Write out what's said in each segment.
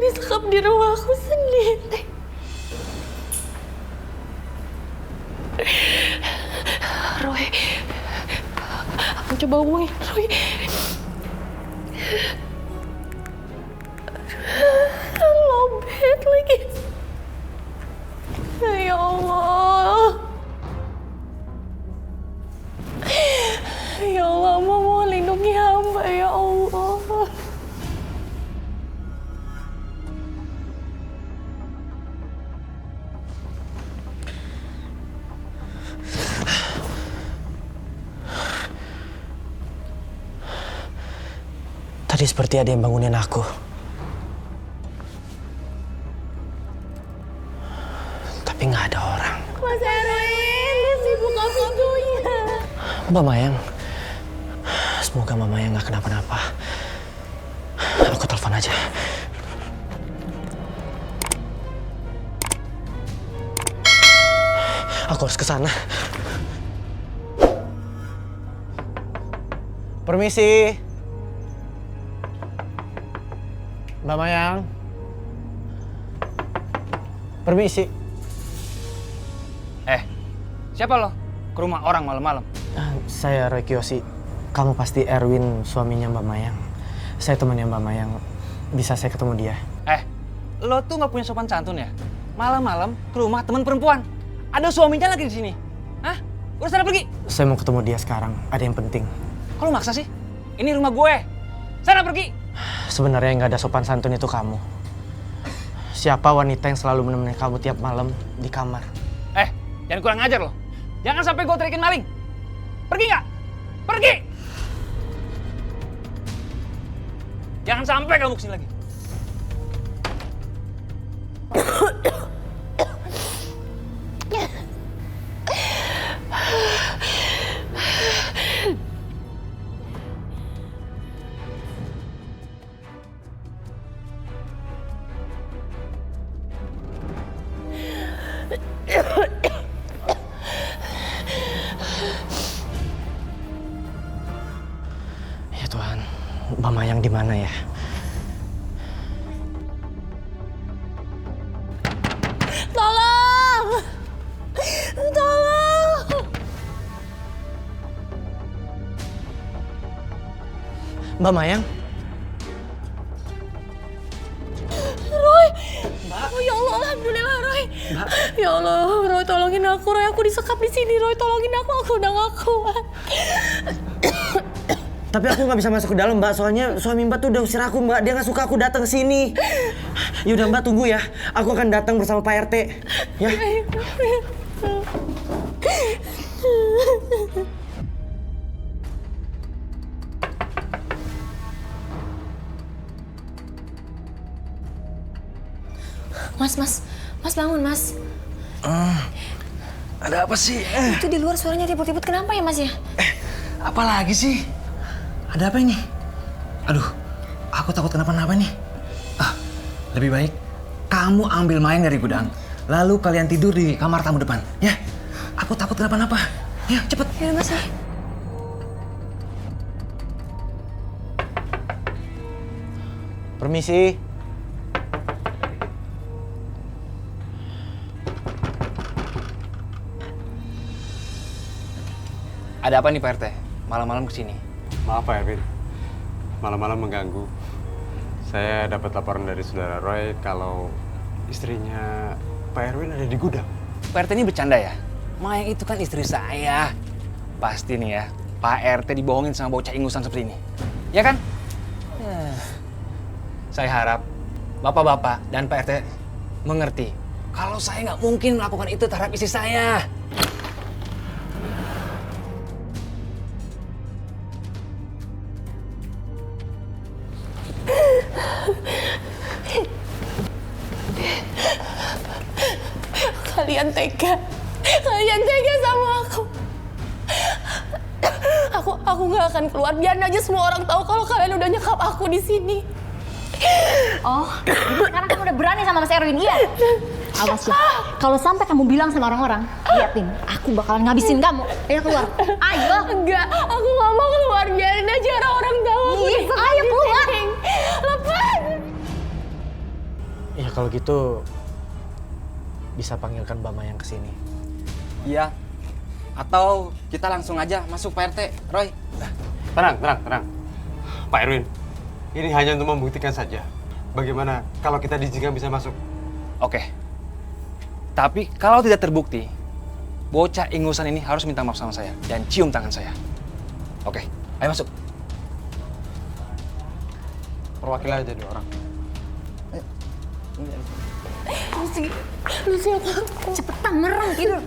disekap di rumahku sendiri. Roy, aku coba hubungin Roy. Lobet lagi. Ya Allah. Ya Allah, mohon lindungi hamba ya Allah. Tadi seperti ada yang bangunin aku. Tapi nggak ada orang. Mas Erwin, dibuka pintunya. Mbak Mayang. Semoga Mbak Mayang nggak kenapa-napa. Aku telepon aja. Aku harus ke sana. Permisi. Mbak Mayang. Permisi. Siapa lo? Ke rumah orang malam-malam? Saya Roy Kiyoshi. Kamu pasti Erwin, suaminya Mbak Mayang. Saya temannya Mbak Mayang. Bisa saya ketemu dia? Lo tuh nggak punya sopan santun ya? Malam-malam ke rumah teman perempuan. Ada suaminya lagi di sini. Hah? Udah sana pergi. Saya mau ketemu dia sekarang. Ada yang penting. Kok lo maksa sih? Ini rumah gue. Sana pergi. Sebenarnya yang nggak ada sopan santun itu kamu. Siapa wanita yang selalu menemani kamu tiap malam di kamar? Jangan kurang ajar lo. Jangan sampai gue teriakin maling. Pergi nggak? Pergi! Jangan sampai kamu kesini lagi. Ya Tuhan, Mbak Mayang di mana ya? Tolong! Tolong! Mbak Mayang? Roy! Mbak. Oh ya Allah, alhamdulillah Roy. Mbak. Ya Allah, Roy tolongin aku. Roy, aku disekap di sini. Roy tolongin aku udah gak kuat. Tapi aku nggak bisa masuk ke dalam, Mbak. Soalnya suami Mbak tuh udah usir aku, Mbak. Dia nggak suka aku datang sini. Yaudah, Mbak, tunggu ya. Aku akan datang bersama Pak RT. Ya. Mas bangun, Mas. Ada apa sih? Itu di luar suaranya ribut-ribut. Kenapa ya, Mas ya? Apa lagi sih? Ada apa ini? Aduh, aku takut kenapa-napa nih. Lebih baik kamu ambil Mayang dari gudang, lalu kalian tidur di kamar tamu depan, ya? Aku takut kenapa-napa. Ya, cepet. Ya, Mas. Permisi. Ada apa nih Pak RT? Malam-malam kesini. Maaf Pak Erwin, malam-malam mengganggu. Saya dapat laporan dari saudara Roy kalau istrinya Pak Erwin ada di gudang. Pak RT ini bercanda ya? Mayang itu kan istri saya. Pasti nih ya, Pak RT dibohongin sama bocah ingusan seperti ini. Ya kan? Saya harap Bapak-bapak dan Pak RT mengerti kalau saya nggak mungkin melakukan itu terhadap istri saya. Kalian tega sama aku. Aku nggak akan keluar. Biarin aja semua orang tahu kalau kalian udah nyekap aku di sini. Oh, jadi sekarang kamu udah berani sama Mas Erwin, iya? Awas ya, kalau sampai kamu bilang sama orang-orang, liatin, aku bakalan ngabisin kamu. Ayo keluar, ayo. Enggak, aku nggak mau keluar. Biarin aja orang tahu. Ayo keluar. Lepas. Ya kalau gitu bisa panggilkan Mbak Mayang ke sini. Iya. Atau kita langsung aja masuk Pak RT, Roy. Tenang, tenang, tenang. Pak Erwin, ini hanya untuk membuktikan saja. Bagaimana kalau kita diizinkan bisa masuk? Oke. Tapi kalau tidak terbukti, bocah ingusan ini harus minta maaf sama saya dan cium tangan saya. Oke, ayo masuk. Perwakilan aja dua orang. Lucy aku. Cepetan merem tidur.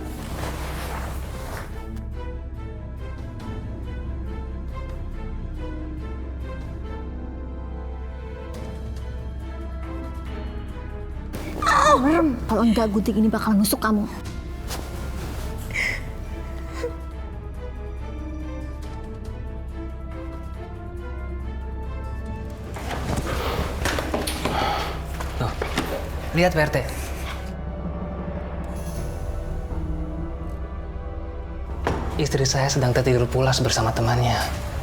Merem, kalau enggak gunting ini bakal nusuk kamu. Tuh, lihat Pak RT. Istri saya sedang tertidur pulas bersama temannya.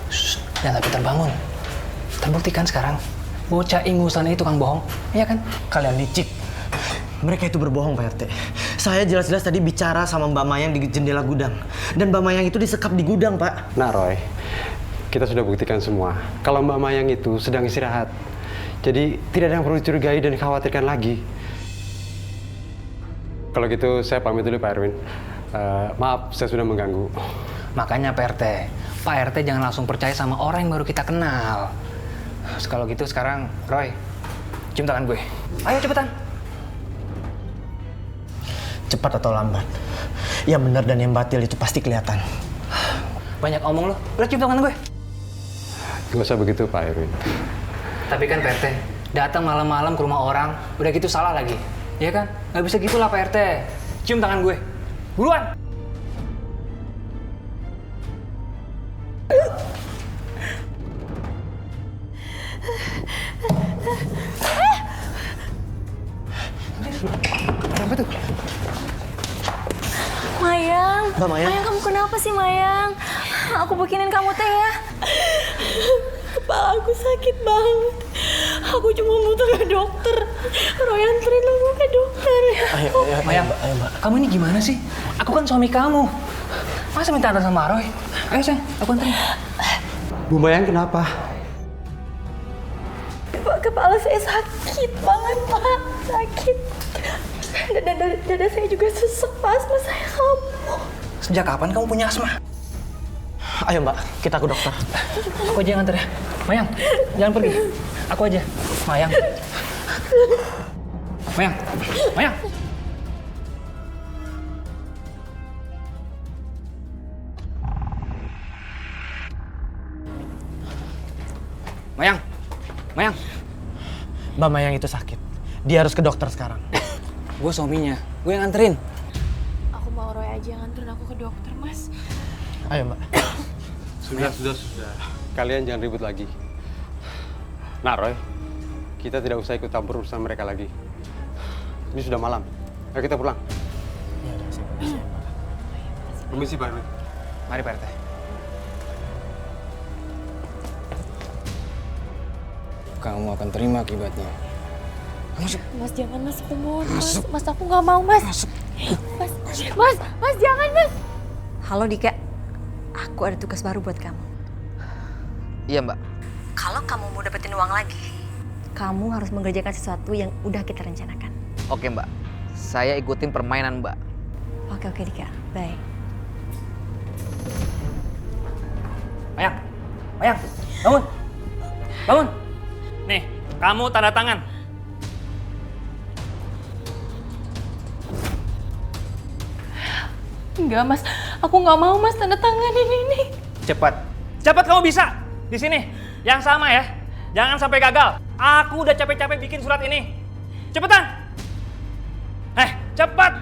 Shh, dan tapi terbangun. Terbuktikan sekarang, bocah ingusan itu tukang bohong, iya kan? Kalian licik. Mereka itu berbohong, Pak RT. Saya jelas-jelas tadi bicara sama Mbak Mayang di jendela gudang. Dan Mbak Mayang itu disekap di gudang, Pak. Nah Roy, kita sudah buktikan semua kalau Mbak Mayang itu sedang istirahat. Jadi tidak ada yang perlu dicurigai dan dikhawatirkan lagi. Kalau gitu saya pamit dulu Pak Erwin. Maaf, saya sudah mengganggu. Makanya Pak RT jangan langsung percaya sama orang yang baru kita kenal. Kalau gitu sekarang, Roy, cium tangan gue. Ayo cepetan. Cepat atau lambat, yang benar dan yang batil itu pasti kelihatan. Banyak omong lo, udah cium tangan gue. Nggak usah begitu Pak Erwin. Tapi kan Pak RT, datang malam-malam ke rumah orang, udah gitu salah lagi. Iya kan? Nggak bisa gitulah Pak RT. Cium tangan gue. Buruan! Apa tuh? Mayang. Mbak Mayang. Mayang, kamu kenapa sih Mayang? Aku bikinin kamu teh ya. Kepala aku sakit banget. Aku cuma butuh ke dokter. Roy anterin aku ke dokter. Ayo, Mayang, ayo, Mbak. kamu ini gimana sih? Aku kan suami kamu. Masa minta antar sama Roy? Ayo sayang, aku anterin. Bu Mayang kenapa? Kepala saya sakit banget, Pak. Sakit. Dada saya juga sesek, Pak. Asma saya kambuh. Sejak kapan kamu punya asma? Ayo, Mbak, kita ke dokter. Aku aja yang antar ya. Mayang, jangan pergi. Aku aja. Mayang. Mayang. Mayang. Mayang. Mayang. Mbak Mayang itu sakit. Dia harus ke dokter sekarang. Gue suaminya. Gue yang nganterin. Aku mau Roy aja yang nganterin aku ke dokter, Mas. Ayo, Mbak. Sudah. Kalian jangan ribut lagi. Nah Roy, kita tidak usah ikut campur urusan mereka lagi. Ini sudah malam. Ayo kita pulang. Ya udah, saya permisi, Mbak. Permisi Pak Erwin. Mari Pak RT. Kamu akan terima akibatnya. Masuk. Mas, jangan, Mas. Aku mohon, Mas. Mas, aku nggak mau, Mas. Mas, jangan, Mas. Halo Dika, aku ada tugas baru buat kamu. Iya, Mbak. Kalau kamu mau dapetin uang lagi, kamu harus mengerjakan sesuatu yang udah kita rencanakan. Oke, Mbak. Saya ikutin permainan, Mbak. Oke Dika, baik. Mayang. Mayang. Bangun. Bangun. Nih, kamu tanda tangan. Enggak, Mas. Aku nggak mau, Mas, tanda tangan ini. Cepat. Cepat kamu bisa. Di sini. Yang sama ya. Jangan sampai gagal. Aku udah capek-capek bikin surat ini. Cepetan. Cepat.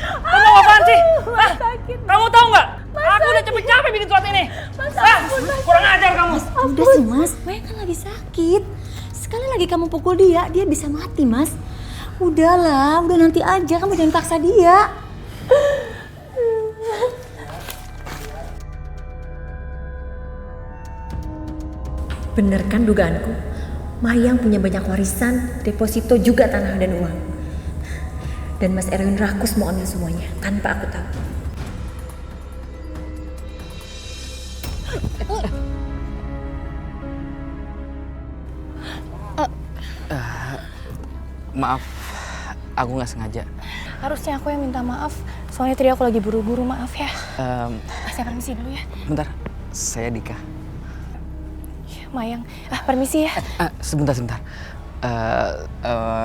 Kamu apaan sih? Kamu tahu nggak? Aku udah capek-capek bikin surat ini. Kurang ajar kamu. Udah sih Mas, Maya kan lagi sakit. Sekali lagi kamu pukul dia bisa mati Mas. Udahlah, udah nanti aja, kamu jangan paksa dia. Bener kan dugaanku? Mayang punya banyak warisan, deposito juga tanah dan uang. Dan Mas Erwin rakus mau ambil semuanya tanpa aku tahu. Maaf, aku nggak sengaja. Harusnya aku yang minta maaf. Soalnya tadi aku lagi buru-buru, maaf ya. Saya permisi dulu ya. Bentar, saya Dika. Mayang, permisi ya. Sebentar.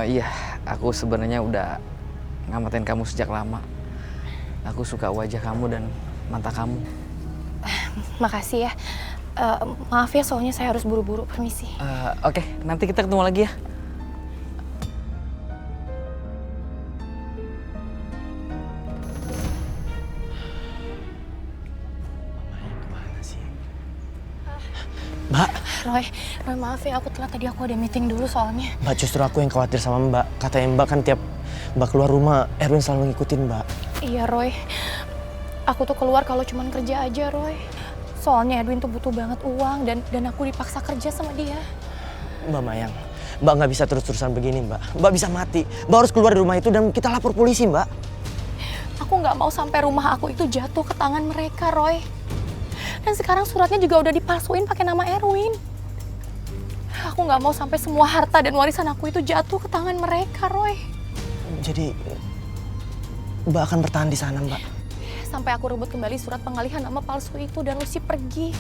Iya, aku sebenarnya udah ngamatin kamu sejak lama. Aku suka wajah kamu dan mata kamu. Makasih ya. Maaf ya, soalnya saya harus buru-buru, permisi. Oke, nanti kita ketemu lagi ya. Mbak, Roy, maaf ya, aku telat tadi, aku ada meeting dulu soalnya. Mbak justru aku yang khawatir sama Mbak. Katanya Mbak kan tiap Mbak keluar rumah, Erwin selalu ngikutin Mbak. Iya Roy, aku tuh keluar kalau cuman kerja aja Roy. Soalnya Edwin tuh butuh banget uang dan aku dipaksa kerja sama dia. Mbak Mayang, Mbak nggak bisa terus-terusan begini Mbak. Mbak bisa mati. Mbak harus keluar dari rumah itu dan kita lapor polisi Mbak. Aku nggak mau sampai rumah aku itu jatuh ke tangan mereka Roy. Dan sekarang suratnya juga udah dipalsuin pakai nama Erwin. Aku nggak mau sampai semua harta dan warisan aku itu jatuh ke tangan mereka, Roy. Jadi, Mbak akan bertahan di sana, Mbak? Sampai aku rebut kembali surat pengalihan nama palsu itu dan Lucy pergi.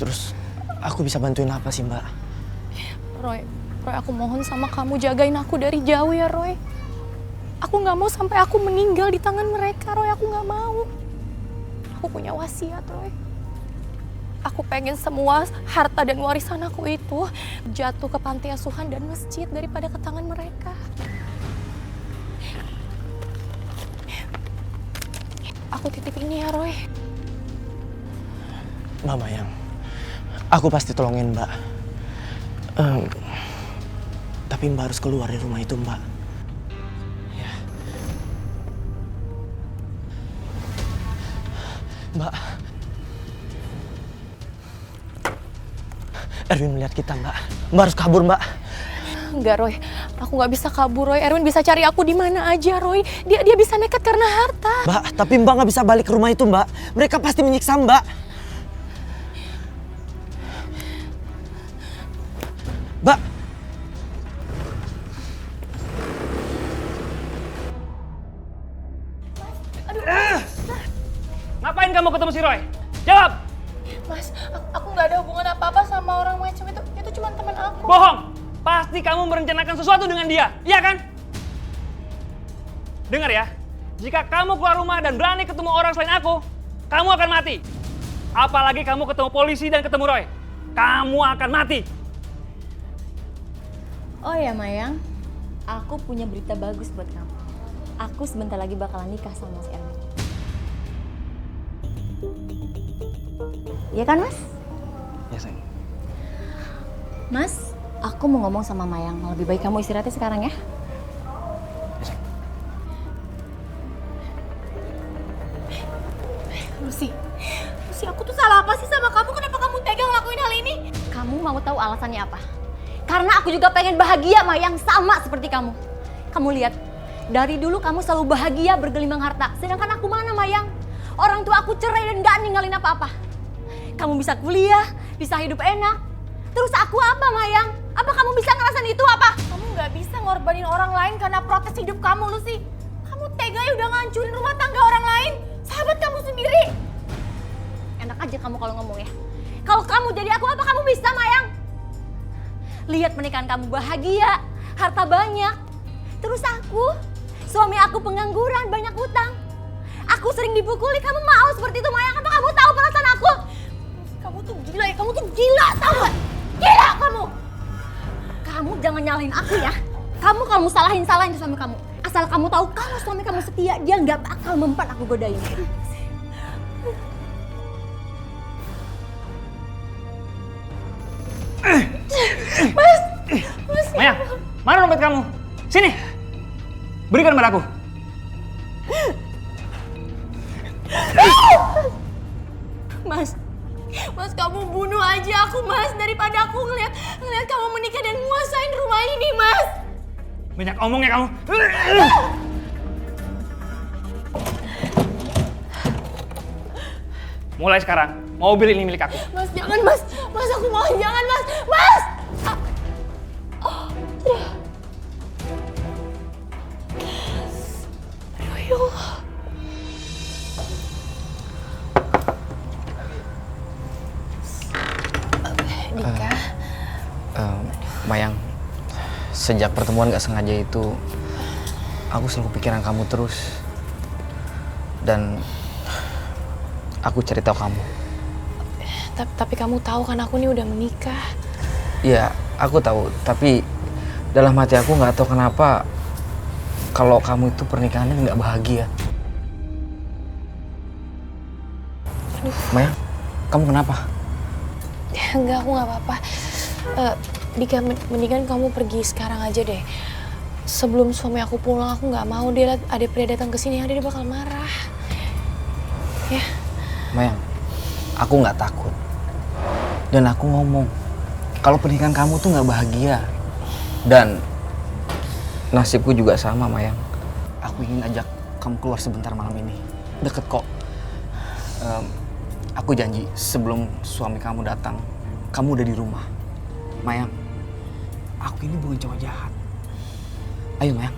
Terus, aku bisa bantuin apa sih, Mbak? Roy, aku mohon sama kamu jagain aku dari jauh ya, Roy. Aku nggak mau sampai aku meninggal di tangan mereka, Roy. Aku nggak mau. Aku punya wasiat, Roy. Aku pengen semua harta dan warisan aku itu jatuh ke panti asuhan dan masjid daripada ke tangan mereka. Aku titip ini ya, Roy. Mama yang, aku pasti tolongin Mbak. Tapi Mbak harus keluar dari rumah itu, Mbak. Ya. Mbak. Erwin melihat kita, Mbak. Mbak harus kabur, Mbak. Enggak, Roy. Aku nggak bisa kabur, Roy. Erwin bisa cari aku di mana aja, Roy. Dia bisa nekat karena harta. Mbak, tapi Mbak nggak bisa balik ke rumah itu, Mbak. Mereka pasti menyiksa Mbak. Mbak. Ngapain kamu ketemu si Roy? Jawab! Mas, aku nggak ada hubungan apa-apa sama orang macam itu. Itu cuma teman aku. Bohong! Pasti kamu merencanakan sesuatu dengan dia, iya kan? Dengar ya, jika kamu keluar rumah dan berani ketemu orang selain aku, kamu akan mati. Apalagi kamu ketemu polisi dan ketemu Roy, kamu akan mati. Oh ya Mayang, aku punya berita bagus buat kamu. Aku sebentar lagi bakalan nikah sama Mas Erwin. Iya kan Mas? Ya sayang. Mas, aku mau ngomong sama Mayang. Lebih baik kamu istirahatnya sekarang ya. Lucy, aku tuh salah apa sih sama kamu? Kenapa kamu tega ngelakuin hal ini? Kamu mau tahu alasannya apa? Karena aku juga pengen bahagia Mayang sama seperti kamu. Kamu lihat, dari dulu kamu selalu bahagia bergelimang harta. Sedangkan aku mana Mayang? Orang tua aku cerai dan gak ninggalin apa-apa. Kamu bisa kuliah, bisa hidup enak. Terus aku apa Mayang? Apa kamu bisa ngerasain itu apa? Kamu nggak bisa ngorbanin orang lain karena protes hidup kamu, Lucy. Kamu tega ya udah ngancurin rumah tangga orang lain. Sahabat kamu sendiri. Enak aja kamu kalau ngomong ya. Kalau kamu jadi aku, apa kamu bisa Mayang? Lihat pernikahan kamu bahagia, harta banyak. Terus aku, suami aku pengangguran, banyak hutang. Aku sering dipukuli, kamu mau seperti itu Mayang? Apa kamu tahu perasaan aku? Kamu tuh gila ya, kamu tuh gila, tahu gak? Gila kamu! Kamu jangan nyalahin aku ya. Kamu salahin suami kamu. Asal kamu tahu kalau suami kamu setia, dia nggak bakal mempan aku godain. Mas, Maya, mana dompet kamu? Sini, berikan padaku. Mas, Mas, kamu bunuh aja aku, Mas, daripada aku ngeliat kamu menikah dan nguasain rumah ini, Mas. Banyak omong ya kamu. Mulai sekarang, mobil ini milik aku. Mas, jangan, Mas. Mas, aku mohon jangan, Mas. Mas! Aduh, ya Allah. Dika. Mayang, sejak pertemuan gak sengaja itu, aku selalu pikiran kamu terus. Dan aku cari tahu kamu. Tapi kamu tahu kan aku nih udah menikah. Iya, aku tahu. Tapi dalam hati aku nggak tahu kenapa kalau kamu itu pernikahannya nggak bahagia. Aduh. Mayang, kamu kenapa? Enggak, aku nggak apa-apa. Dika, mendingan kamu pergi sekarang aja deh. Sebelum suami aku pulang, aku nggak mau dia lihat ada pria datang ke sini, dia bakal marah. Ya. Mayang, aku nggak takut. Dan aku ngomong, kalau pernikahan kamu tuh nggak bahagia. Dan nasibku juga sama, Mayang. Aku ingin ajak kamu keluar sebentar malam ini. Deket kok. Aku janji sebelum suami kamu datang, kamu udah di rumah. Mayang, aku ini bukan cowok jahat. Ayo, Mayang.